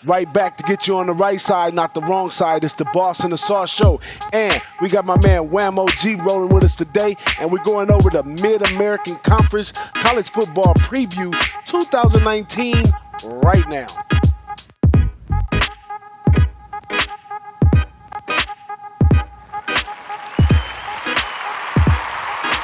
Right back to get you on the right side, not the wrong side. It's the Boss and the Sauce Show. And we got my man Wham OG rolling with us today. And we're going over the Mid-American Conference College Football Preview 2019 right now.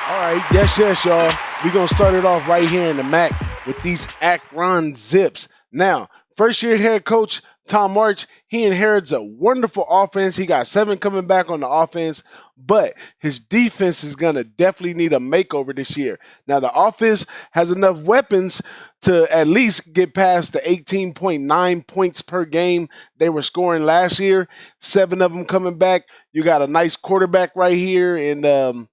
All right, yes, y'all. We're going to start it off right here in the MAC with these Akron Zips. Now, first-year head coach Tom March, he inherits a wonderful offense. He got 7 coming back on the offense, but his defense is going to definitely need a makeover this year. Now, the offense has enough weapons to at least get past the 18.9 points per game they were scoring last year. 7 of them coming back. You got a nice quarterback right here in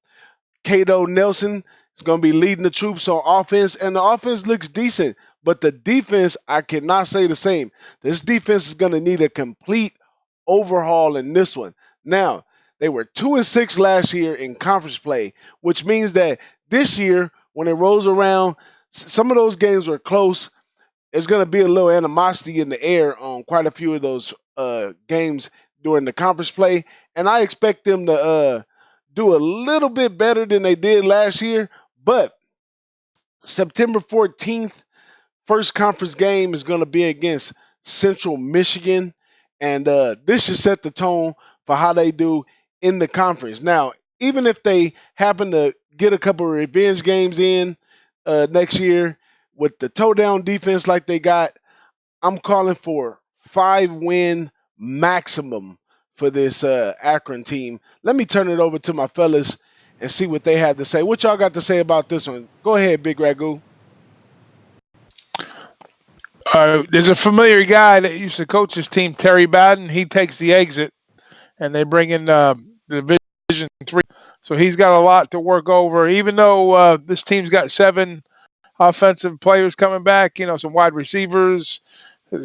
Cato Nelson. Is going to be leading the troops on offense, and the offense looks decent. But the defense, I cannot say the same. This defense is going to need a complete overhaul in this one. Now, they were 2-6 last year in conference play, which means that this year, when it rolls around, some of those games were close. There's going to be a little animosity in the air on quite a few of those games during the conference play, and I expect them to do a little bit better than they did last year. But September 14th, first conference game is going to be against Central Michigan, and this should set the tone for how they do in the conference. Now, even if they happen to get a couple of revenge games in next year with the toe-down defense like they got, I'm calling for 5-win maximum for this Akron team. Let me turn it over to my fellas and see what they had to say. What y'all got to say about this one? Go ahead, BigRagoo. There's a familiar guy that used to coach his team, Terry Baden. He takes the exit, and they bring in Division 3. So he's got a lot to work over. Even though this team's got 7 offensive players coming back, some wide receivers,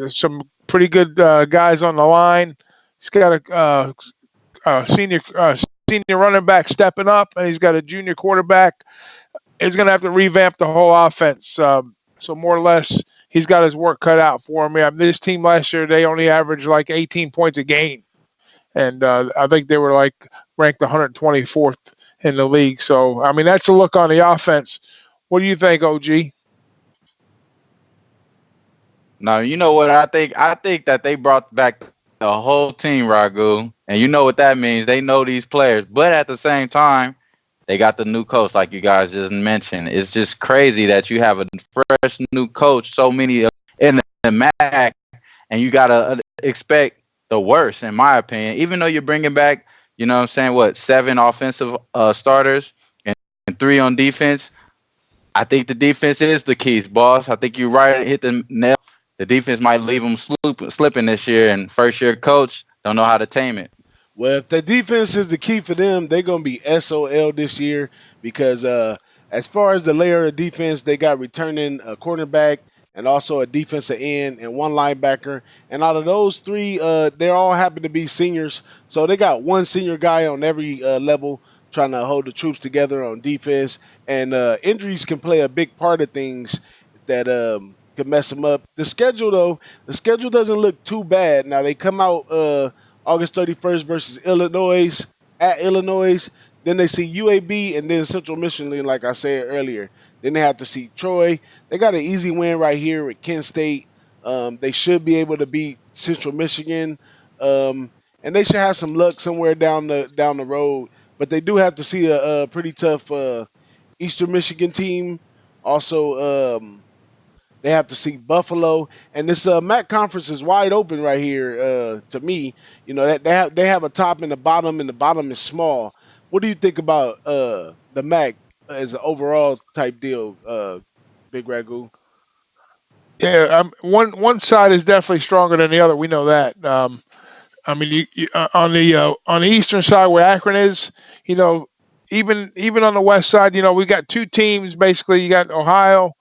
some pretty good guys on the line. He's got a senior running back stepping up, and he's got a junior quarterback. He's going to have to revamp the whole offense. So more or less, he's got his work cut out for him. Yeah, this team last year, they only averaged like 18 points a game. And I think they were ranked 124th in the league. So, I mean, that's a look on the offense. What do you think, OG? Now, you know what I think? I think that they brought back the whole team, Ragu. And you know what that means. They know these players. But at the same time, they got the new coach, like you guys just mentioned. It's just crazy that you have a fresh new coach, so many in the MAC, and you got to expect the worst, in my opinion. Even though you're bringing back, 7 offensive starters and 3 on defense, I think the defense is the keys, boss. I think you're right. Hit the nail. The defense might leave them slipping this year, and first-year coach don't know how to tame it. Well, if the defense is the key for them, they're going to be SOL this year because as far as the layer of defense, they got returning a cornerback and also a defensive end and 1 linebacker. And out of those 3, they all happen to be seniors. So they got 1 senior guy on every level trying to hold the troops together on defense. And injuries can play a big part of things that could mess them up. The schedule doesn't look too bad. Now, they come out August 31st versus Illinois, at Illinois. Then they see UAB and then Central Michigan, like I said earlier. Then they have to see Troy. They got an easy win right here with Kent State. They should be able to beat Central Michigan. And they should have some luck somewhere down the road. But they do have to see a pretty tough Eastern Michigan team. Also, they have to see Buffalo, and this MAC conference is wide open right here. To me, they have a top and the bottom is small. What do you think about the MAC as an overall type deal, BigRagoo? Yeah, one side is definitely stronger than the other. We know that. I mean, on the eastern side where Akron is, even on the west side, we got 2 teams basically. You got Ohio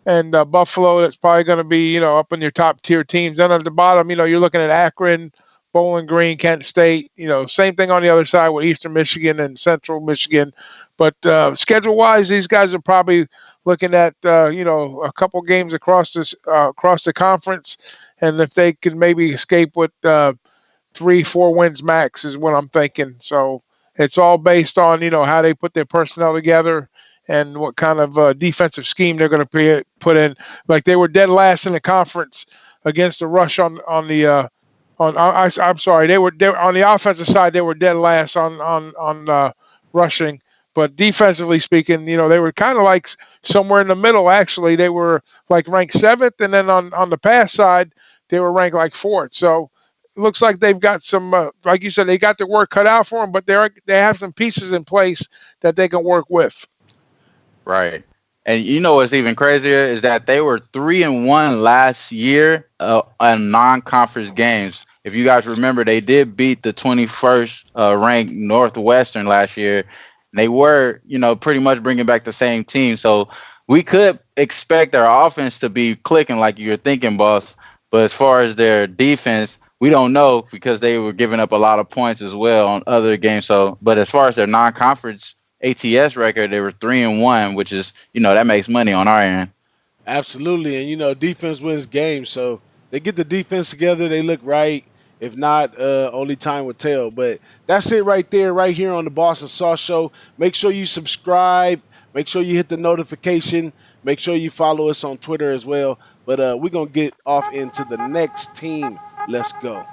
and Buffalo. That's probably going to be up in your top tier teams. Then at the bottom, you're looking at Akron, Bowling Green, Kent State. Same thing on the other side with Eastern Michigan and Central Michigan. But schedule-wise, these guys are probably looking at a couple games across the conference, and if they could maybe escape with 3, 4 wins max is what I'm thinking. So it's all based on how they put their personnel together and what kind of defensive scheme they're going to put in. Like they were dead last in the conference against the rush on the I'm sorry, they were on the offensive side. They were dead last on rushing, but defensively speaking, they were kind of like somewhere in the middle. Actually, they were like ranked seventh, and then on the pass side, they were ranked like fourth. So it looks like they've got some, like you said, they got their work cut out for them, but they have some pieces in place that they can work with. Right. And you know what's even crazier is that they were 3-1 last year on non-conference games. If you guys remember, they did beat the 21st ranked Northwestern last year. They were, pretty much bringing back the same team. So we could expect their offense to be clicking like you're thinking, boss. But as far as their defense, we don't know because they were giving up a lot of points as well on other games. So, but as far as their non-conference ATS record, they were 3-1, which is, that makes money on our end. Absolutely. And, defense wins games. So they get the defense together. They look right. If not, only time will tell. But that's it right there, right here on the Boss and Sauce Show. Make sure you subscribe. Make sure you hit the notification. Make sure you follow us on Twitter as well. But we're going to get off into the next team. Let's go.